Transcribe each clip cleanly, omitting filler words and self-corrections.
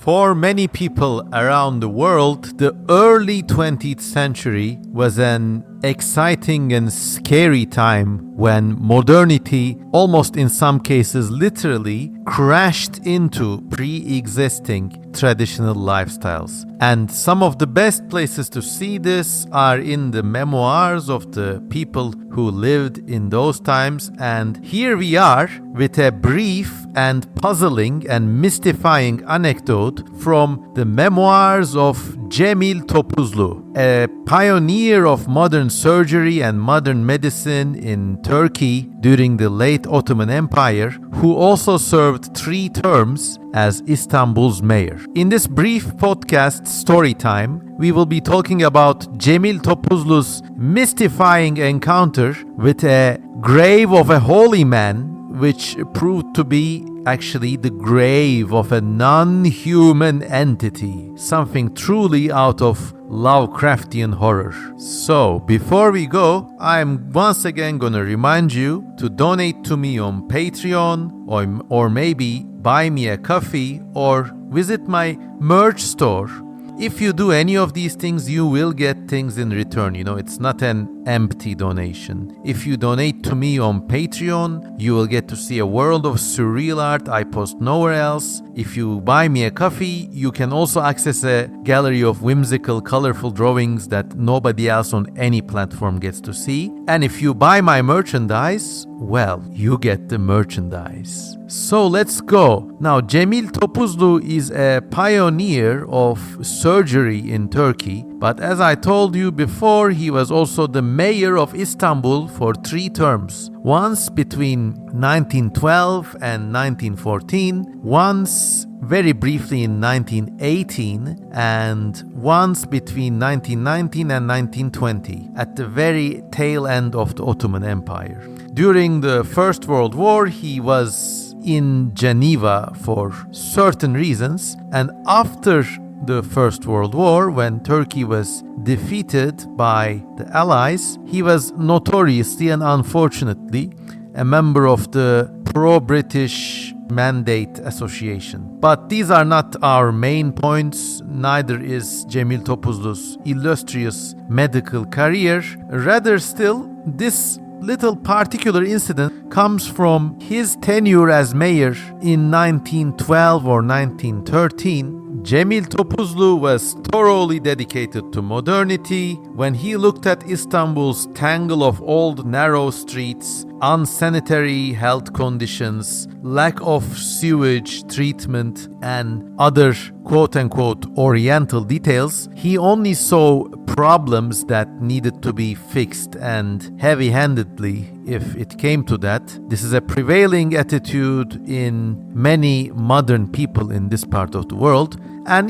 For many people around the world, the early 20th century was an exciting and scary time when modernity, almost in some cases literally, crashed into pre-existing traditional lifestyles. And some of the best places to see this are in the memoirs of the people who lived in those times. And here we are with a brief and puzzling and mystifying anecdote from the memoirs of Cemil Topuzlu, a pioneer of modern surgery and modern medicine in Turkey during the late Ottoman Empire, who also served 3 terms as Istanbul's mayor. In this brief podcast story time, we will be talking about Cemil Topuzlu's mystifying encounter with a grave of a holy man, which proved to be actually the grave of a non-human entity, something truly out of Lovecraftian horror. So, before we go, I'm once again gonna remind you to donate to me on Patreon or maybe buy me a coffee or visit my merch store. If you do any of these things, you will get things in return. It's not an empty donation. If you donate to me on Patreon, you will get to see a world of surreal art I post nowhere else. If you buy me a coffee, you can also access a gallery of whimsical, colorful drawings that nobody else on any platform gets to see. And if you buy my merchandise, well, you get the merchandise. So let's go. Now, Cemil Topuzlu is a pioneer of surgery in Turkey, but as I told you before, he was also the mayor of Istanbul for 3 terms. Once between 1912 and 1914, once very briefly in 1918, and once between 1919 and 1920, at the very tail end of the Ottoman Empire. During the First World War, he was in Geneva for certain reasons, and after the First World War, when Turkey was defeated by the Allies, he was notoriously and unfortunately a member of the pro-British Mandate Association. But these are not our main points, neither is Cemil Topuzlu's illustrious medical career. Rather still, this little particular incident comes from his tenure as mayor in 1912 or 1913. Cemil Topuzlu was thoroughly dedicated to modernity. When he looked at Istanbul's tangle of old narrow streets, unsanitary health conditions, lack of sewage treatment, and other quote-unquote oriental details, he only saw problems that needed to be fixed, and heavy-handedly, if it came to that. This is a prevailing attitude in many modern people in this part of the world. And,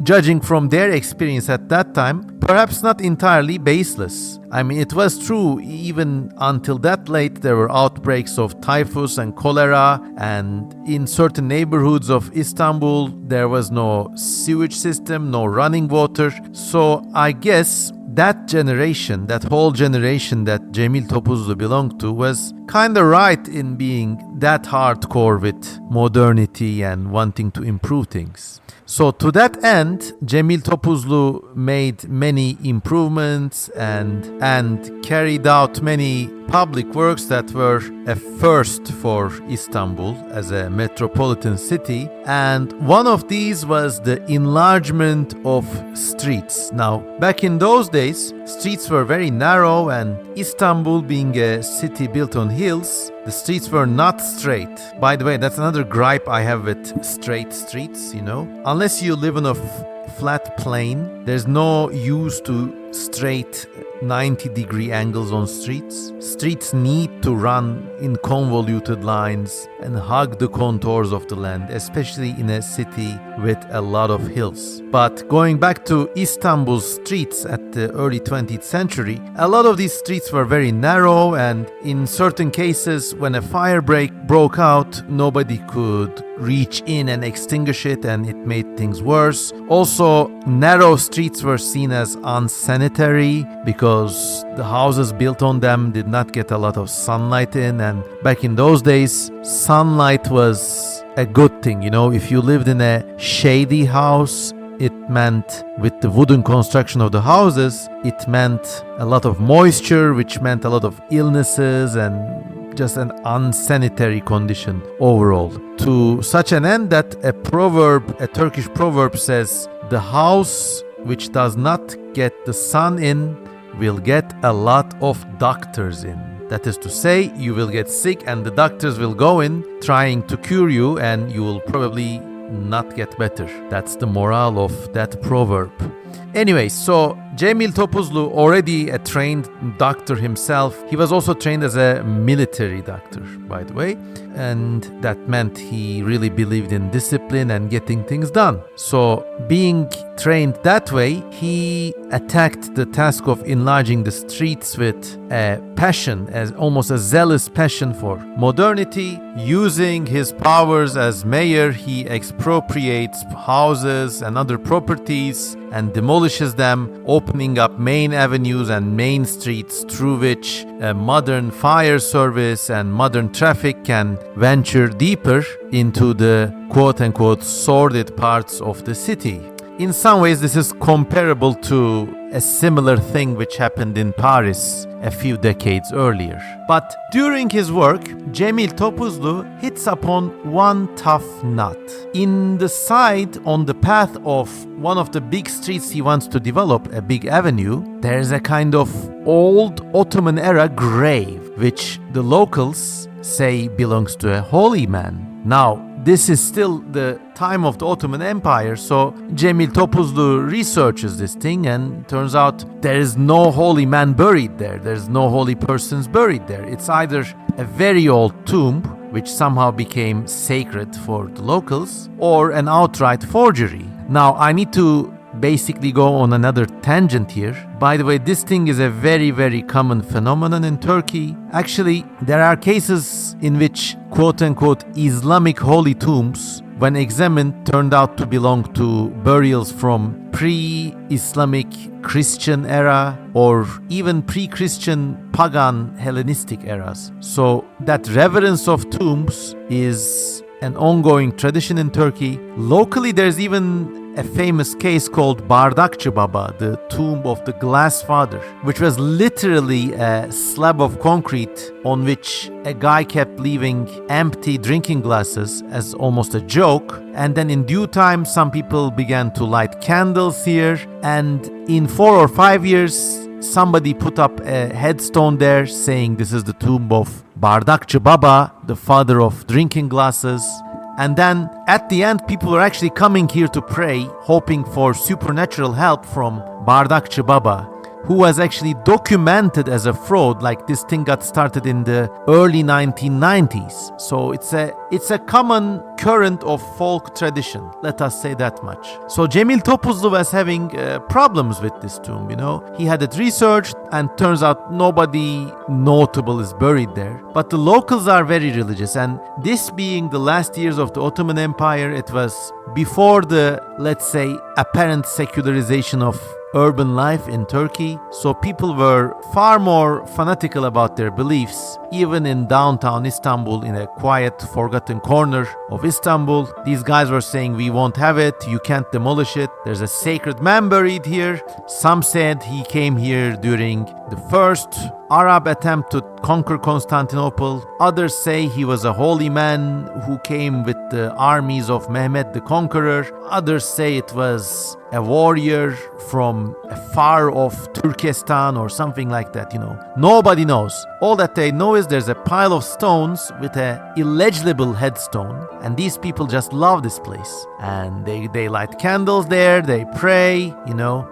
judging from their experience at that time, perhaps not entirely baseless. I mean, it was true even until that late. There were outbreaks of typhus and cholera, and in certain neighborhoods of Istanbul, there was no sewage system, no running water. So I guess that generation, that whole generation that Cemil Topuzlu belonged to, was kind of right in being that hardcore with modernity and wanting to improve things. So to that end, Cemil Topuzlu made many improvements and carried out many public works that were a first for Istanbul as a metropolitan city. And one of these was the enlargement of streets. Now, back in those days, streets were very narrow, and Istanbul being a city built on hills, the streets were not straight. By the way, that's another gripe I have with straight streets, Unless you live on a flat plane, there's no use to straight 90-degree angles on streets. Streets need to run in convoluted lines and hug the contours of the land, especially in a city with a lot of hills. But going back to Istanbul's streets at the early 20th century, a lot of these streets were very narrow, and in certain cases, when a fire broke out, nobody could reach in and extinguish it, and it made things worse. Also, narrow streets were seen as unsanitary because the houses built on them did not get a lot of sunlight in, and back in those days, sunlight was a good thing. If you lived in a shady house, it meant with the wooden construction of the houses, it meant a lot of moisture, which meant a lot of illnesses and just an unsanitary condition overall. To such an end that a Turkish proverb says, the house which does not get the sun in will get a lot of doctors in. That is to say, you will get sick and the doctors will go in trying to cure you and you will probably not get better. That's the moral of that proverb. Anyway, so Cemil Topuzlu, already a trained doctor himself, he was also trained as a military doctor, by the way, and that meant he really believed in discipline and getting things done. So being trained that way, he attacked the task of enlarging the streets with a passion, as almost a zealous passion for modernity. Using his powers as mayor, he expropriates houses and other properties and demolishes them, opening up main avenues and main streets through which a modern fire service and modern traffic can venture deeper into the quote-unquote sordid parts of the city. In some ways, this is comparable to a similar thing which happened in Paris a few decades earlier. But during his work, Cemil Topuzlu hits upon one tough nut. In the side on the path of one of the big streets he wants to develop, a big avenue, there's a kind of old Ottoman era grave, which the locals say belongs to a holy man. Now, this is still the time of the Ottoman Empire, so Cemil Topuzlu researches this thing and turns out there is no holy man buried there. There's no holy persons buried there. It's either a very old tomb, which somehow became sacred for the locals, or an outright forgery. Now, I need to basically go on another tangent here. By the way, this thing is a very, very common phenomenon in Turkey. Actually, there are cases in which quote-unquote Islamic holy tombs, when examined, turned out to belong to burials from pre-Islamic Christian era or even pre-Christian pagan Hellenistic eras. So that reverence of tombs is an ongoing tradition in Turkey. Locally, there's even a famous case called Bardakçı Baba, the tomb of the glass father, which was literally a slab of concrete on which a guy kept leaving empty drinking glasses as almost a joke. And then in due time, some people began to light candles here. And in 4 or 5 years, somebody put up a headstone there saying this is the tomb of Bardakçı Baba, the father of drinking glasses. And then at the end, people were actually coming here to pray, hoping for supernatural help from Bardakçı Baba, who was actually documented as a fraud. Like, this thing got started in the early 1990s. So it's a common current of folk tradition, let us say that much. So Cemil Topuzlu was having problems with this tomb, He had it researched and turns out nobody notable is buried there. But the locals are very religious, and this being the last years of the Ottoman Empire, it was before the, let's say, apparent secularization of urban life in Turkey, so people were far more fanatical about their beliefs. Even in downtown Istanbul, in a quiet, forgotten corner of Istanbul, these guys were saying, we won't have it, you can't demolish it, there's a sacred man buried here. Some said he came here during the first Arab attempt to conquer Constantinople. Others say he was a holy man who came with the armies of Mehmed the Conqueror. Others say it was a warrior from a far-off Turkestan or something like that, Nobody knows. All that they know is there's a pile of stones with an illegible headstone, and these people just love this place. And they light candles there, they pray,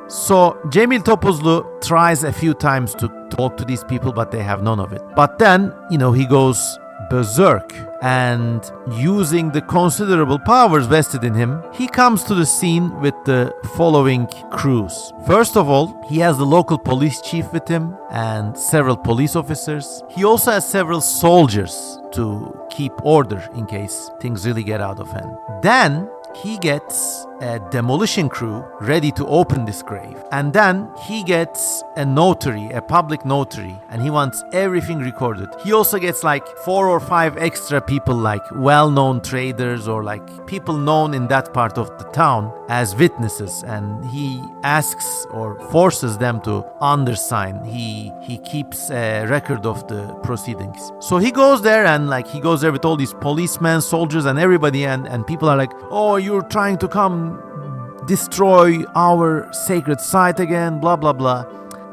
So Cemil Topuzlu tries a few times to talk to these people, but they have none of it. But then, he goes berserk, and using the considerable powers vested in him, he comes to the scene with the following crews. First of all, he has the local police chief with him and several police officers. He also has several soldiers to keep order in case things really get out of hand. Then he gets a demolition crew ready to open this grave. And then he gets a notary, a public notary, and he wants everything recorded. He also gets like 4 or 5 extra people, like well-known traders or like people known in that part of the town as witnesses, and he asks or forces them to undersign. He keeps a record of the proceedings. So he goes there, and like he goes there with all these policemen, soldiers, and everybody, and people are like, oh, you're trying to come destroy our sacred site again, blah blah blah.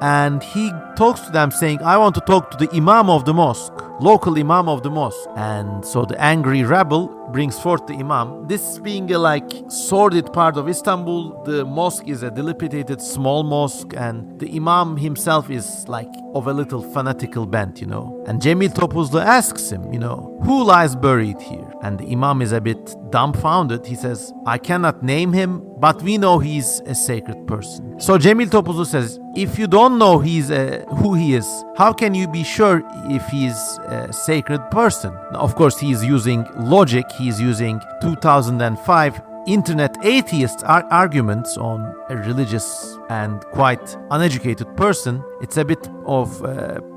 And he talks to them saying, I want to talk to the imam of the mosque, local imam of the mosque. And so the angry rebel brings forth the imam. This being a like sordid part of Istanbul, the mosque is a dilapidated small mosque, and the imam himself is like of a little fanatical bent, you know. And Cemil Topuzlu asks him, you know, who lies buried here? And the imam is a bit dumbfounded. He says, I cannot name him, but we know he's a sacred person. So Cemil Topuzlu says, if you don't know who he is, how can you be sure if he's a sacred person? Now, of course, he's using logic. He's using 2005 internet atheist arguments on a religious and quite uneducated person. It's a bit of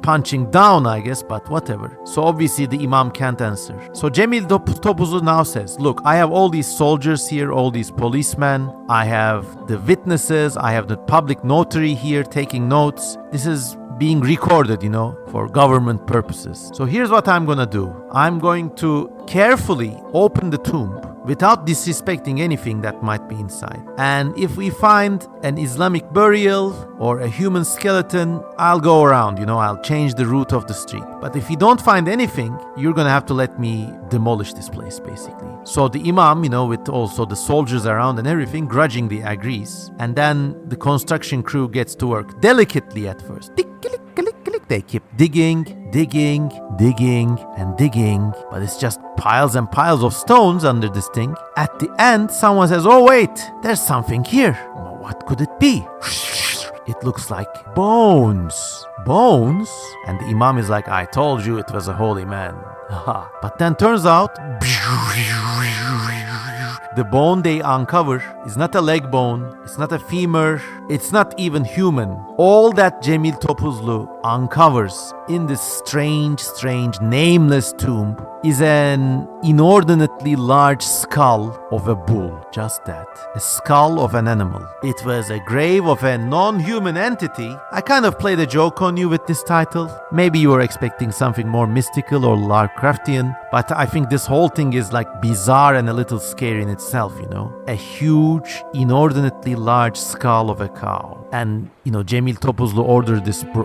punching down, I guess, but whatever. So obviously the imam can't answer. So Cemil Topuzlu now says, look, I have all these soldiers here, all these policemen, I have the witnesses, I have the public notary here taking notes. This is being recorded, you know, for government purposes. So here's what I'm gonna do. I'm going to carefully open the tomb without disrespecting anything that might be inside. And if we find an Islamic burial or a human skeleton, I'll go around, you know, I'll change the route of the street. But if you don't find anything, you're gonna have to let me demolish this place, basically. So the imam, you know, with also the soldiers around and everything, grudgingly agrees. And then the construction crew gets to work delicately at first. Tick, click, click, click. They keep digging, and digging, but it's just piles and piles of stones under this thing. At the end, someone says, oh wait, there's something here. Well, what could it be? It looks like bones. Bones? And the imam is like, I told you it was a holy man. But then turns out, the bone they uncover is not a leg bone, it's not a femur, it's not even human. All that Cemil Topuzlu uncovers in this strange, nameless tomb is an inordinately large skull of a bull. Just that. A skull of an animal. It was a grave of a non-human entity. I kind of played a joke on you with this title. Maybe you were expecting something more mystical or Lovecraftian, but I think this whole thing is like bizarre and a little scary in itself, you know. A huge, inordinately large skull of a cow. And, you know, Cemil Topuzlu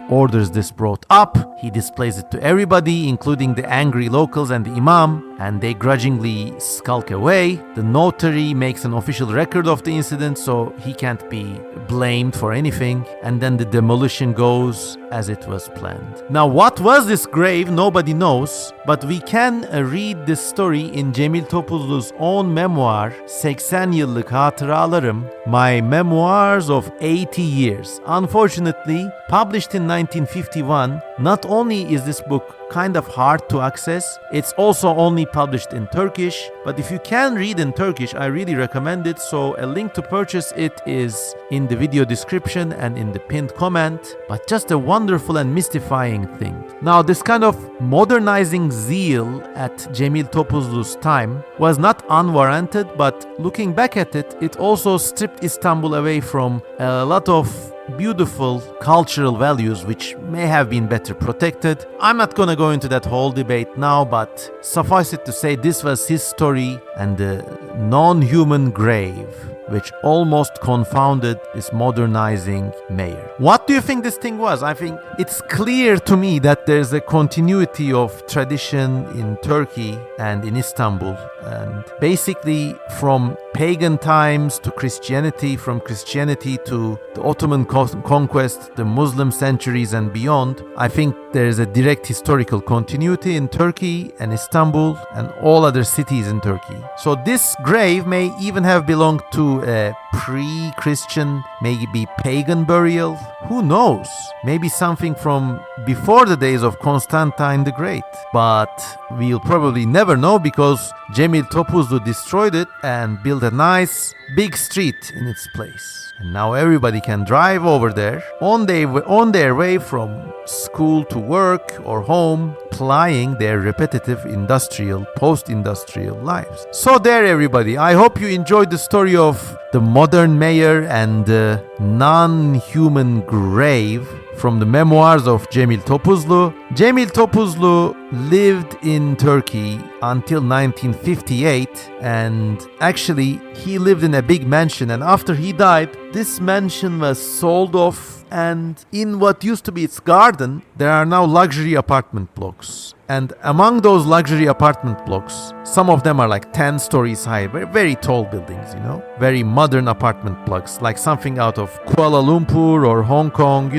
orders this brought up. He displays it to everybody, including the angry locals and the imam, and they grudgingly skulk away. The notary makes an official record of the incident, so he can't be blamed for anything. And then the demolition goes as it was planned. Now, what was this grave? Nobody knows, but we can read this story in Cemil Topuzlu's own memoir, 80 Yıllık Hatıralarım, My Memoirs of 80 Years. Unfortunately, published in 1951, not only is this book kind of hard to access, it's also only published in Turkish, but if you can read in Turkish, I really recommend it, so a link to purchase it is in the video description and in the pinned comment, but just a wonderful and mystifying thing. Now, this kind of modernizing zeal at Cemil Topuzlu's time was not unwarranted, but looking back at it, it also stripped Istanbul away from a lot of beautiful cultural values which may have been better protected. I'm not gonna go into that whole debate now, but suffice it to say this was his story and the non-human grave which almost confounded this modernizing mayor. What do you think this thing was? I think it's clear to me that there's a continuity of tradition in Turkey and in Istanbul, and basically from pagan times to Christianity, from Christianity to the Ottoman conquest, the Muslim centuries and beyond, I think there is a direct historical continuity in Turkey and Istanbul and all other cities in Turkey. So this grave may even have belonged to a pre-Christian, maybe pagan burial. Who knows? Maybe something from before the days of Constantine the Great. But we'll probably never know because Cemil Topuzlu destroyed it and built a nice big street in its place. And now everybody can drive over there on their way from school to work or home, plying their repetitive industrial, post-industrial lives. So there, everybody. I hope you enjoyed the story of the modern mayor and the non-human grave from the memoirs of Cemil Topuzlu. Cemil Topuzlu lived in Turkey until 1958, and actually he lived in a big mansion, and after he died, this mansion was sold off, and in what used to be its garden, there are now luxury apartment blocks. And among those luxury apartment blocks, some of them are like 10 stories high, very, very tall buildings, very modern apartment blocks, like something out of Kuala Lumpur or Hong Kong,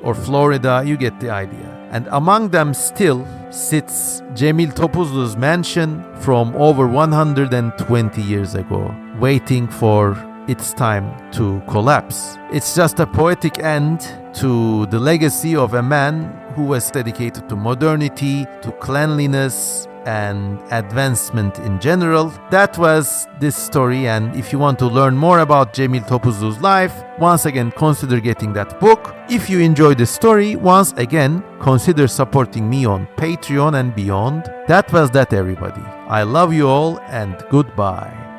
or Florida, you get the idea. And among them still sits Cemil Topuzlu's mansion from over 120 years ago, waiting for its time to collapse. It's just a poetic end to the legacy of a man who was dedicated to modernity, to cleanliness, and advancement in general. That was this story, and if you want to learn more about Cemil Topuzlu's life, once again consider getting that book. If you enjoyed the story, once again consider supporting me on Patreon and beyond. That was that, everybody. I love you all, and goodbye.